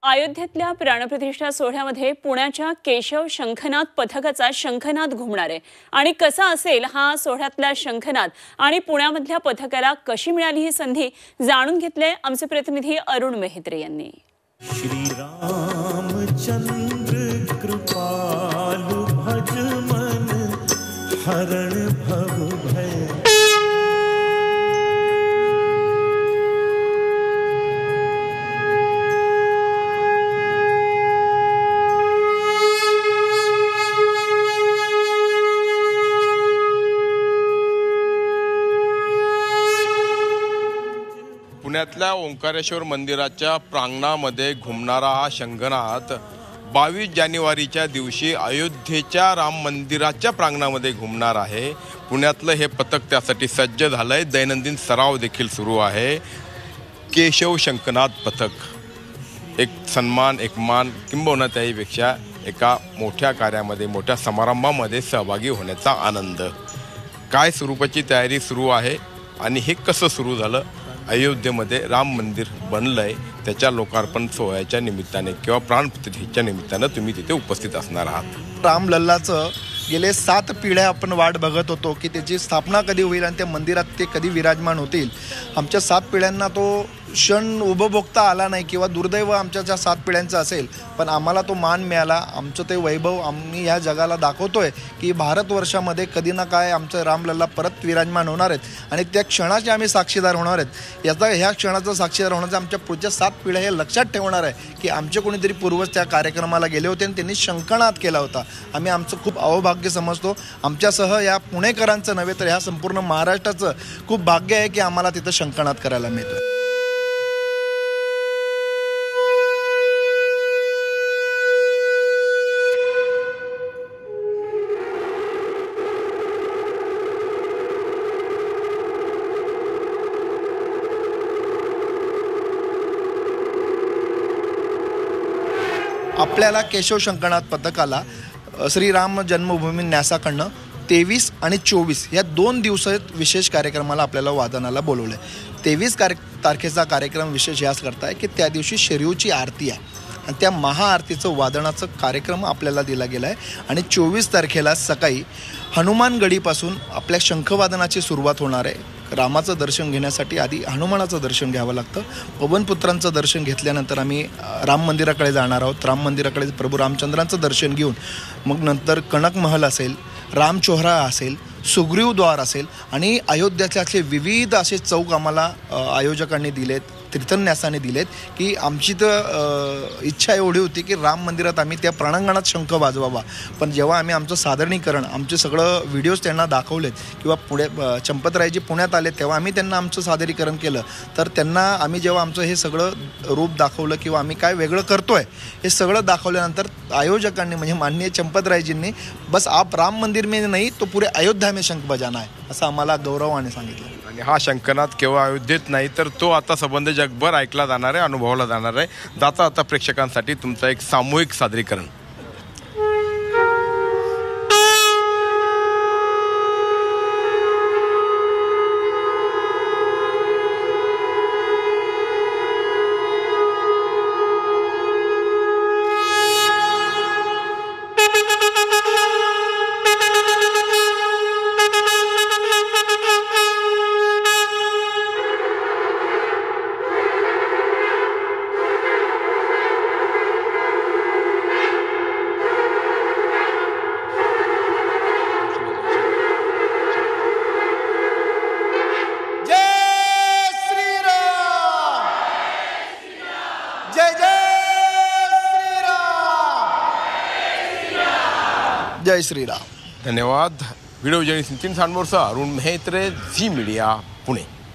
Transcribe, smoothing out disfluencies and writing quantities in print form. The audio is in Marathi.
अयोध्येतल्या प्राणप्रतिष्ठा सोहळ्यामध्ये पुण्याच्या केशव शंखनाद पथकाचा शंखनाद घुमणार आहे आणि कसा असेल हा सोहळ्यातला शंखनाद आणि पुण्यामधल्या पथकाला कशी मिळाली ही संधी जाणून घेतले आमचे प्रतिनिधी अरुण मेहत्रे यांनी। श्री रामचंद्र कृपालु भज मन हरण भव भय। पुण्यातल्या ओंकारेश्वर मंदिराच्या प्रांगणामध्ये घुमणारा हा शंखनाद 22 जानेवारीच्या दिवशी अयोध्येच्या राम मंदिराच्या प्रांगणामध्ये घुमणार आहे। पुण्यातलं हे पथक त्यासाठी सज्ज झालंय। दैनंदिन सराव देखील सुरू आहे। केशव शंखनाद पथक एक सन्मान, एक मान, किंबहुना त्याहीपेक्षा एका मोठ्या कार्यामध्ये, मोठ्या समारंभामध्ये सहभागी होण्याचा आनंद। काय स्वरूपाची तयारी सुरू आहे आणि हे कसं सुरू झालं? अयोध्येमध्ये राम मंदिर बनलंय, त्याच्या लोकार्पण सोहळ्याच्या निमित्ताने किंवा प्राणप्रतिष्ठेच्या निमित्तानं तुम्ही तिथे उपस्थित असणार आहात। रामलल्लाचं गेले 7 पिढ्या आपण वाट बघत होतो की त्याची स्थापना कधी होईल आणि त्या मंदिरात ते कधी विराजमान होतील। आमच्या 7 पिढ्यांना तो क्षण उपभोगता आला नाही किंवा दुर्दैव आमच्या ज्या 7 पिढ्यांचं असेल, पण आम्हाला तो मान मिळाला। आमचं ते वैभव आम्ही या जगाला दाखवतोय की भारतवर्षामध्ये कधी ना काय आमचं रामलल्ला परत विराजमान होणार आहेत आणि त्या क्षणाचे आम्ही साक्षीदार होणार आहेत। ह्या क्षणाचा साक्षीदार होण्याचं आमच्या पुढच्या 7 पिढ्या हे लक्षात ठेवणार आहे की आमचे कोणीतरी पूर्वज त्या कार्यक्रमाला गेले होते आणि त्यांनी शंखनाद केला होता। आम्ही आमचं खूप अवभाग्य समजतो। आमच्यासह या पुणेकरांचं नव्हे तर ह्या संपूर्ण महाराष्ट्राचं खूप भाग्य आहे की आम्हाला तिथं शंखनाद करायला मिळतो। आपल्याला केशव शंखनाद पथकाला श्रीराम जन्मभूमी न्यासाकडनं 23 आणि 24 या 2 दिवसात विशेष कार्यक्रमाला आपल्याला वादनाला बोलवलं आहे। 23 तारखेचा कार्यक्रम विशेष याच करता आहे की त्या दिवशी शरीवची आरती आहे आणि त्या महाआरतीचं वादनाचं कार्यक्रम आपल्याला दिला गेला आहे आणि 24 तारखेला सकाळी हनुमानगडीपासून आपल्या शंखवादनाची सुरुवात होणार आहे। रामाचं दर्शन घेण्यासाठी आधी हनुमानाचं दर्शन घ्यावं लागतं। पवनपुत्रांचं दर्शन घेतल्यानंतर आम्ही राम मंदिराकडे जाणार आहोत। राम मंदिराकडे प्रभू रामचंद्रांचं दर्शन घेऊन मग नंतर कनक महल असेल, रामचोहरा असेल, सुग्रीवद्वार असेल आणि अयोध्याचे विविध असे चौक आम्हाला आयोजकांनी दिलेत, कीर्तन्यासाने दिलेत की आमची तर इच्छा एवढी होती की राम मंदिरात आम्ही त्या प्रांगणात शंख वाजवावा। पण जेव्हा आम्ही आमचं सादरीकरण, आमचे सगळं व्हिडिओज त्यांना दाखवलेत किंवा पुढे चंपतरायजी पुण्यात आले तेव्हा आम्ही त्यांना आमचं सादरीकरण केलं, तर त्यांना आम्ही जेव्हा आमचं हे सगळं रूप दाखवलं किंवा आम्ही काय वेगळं करतोय हे सगळं दाखवल्यानंतर आयोजकांनी म्हणजे माननीय चंपतरायजींनी बस आप राम मंदिर में नाही तो पुरे अयोध्या में शंख बजाना आहे असं आम्हाला गौरवाने सांगितलं। आणि हा शंखनाद केवळ अयोध्येत नाही तर तो आता संबंध जगभर ऐकला जाणार आहे, अनुभवला जाणार आहे। जाता आता प्रेक्षकांसाठी तुमचं एक सामूहिक सादरीकरण। जय श्रीराम। धन्यवाद। व्हिडिओ जर्नलिस्ट नितीन सांडमोरसह अरुण मेहत्रे, झी मीडिया, पुणे।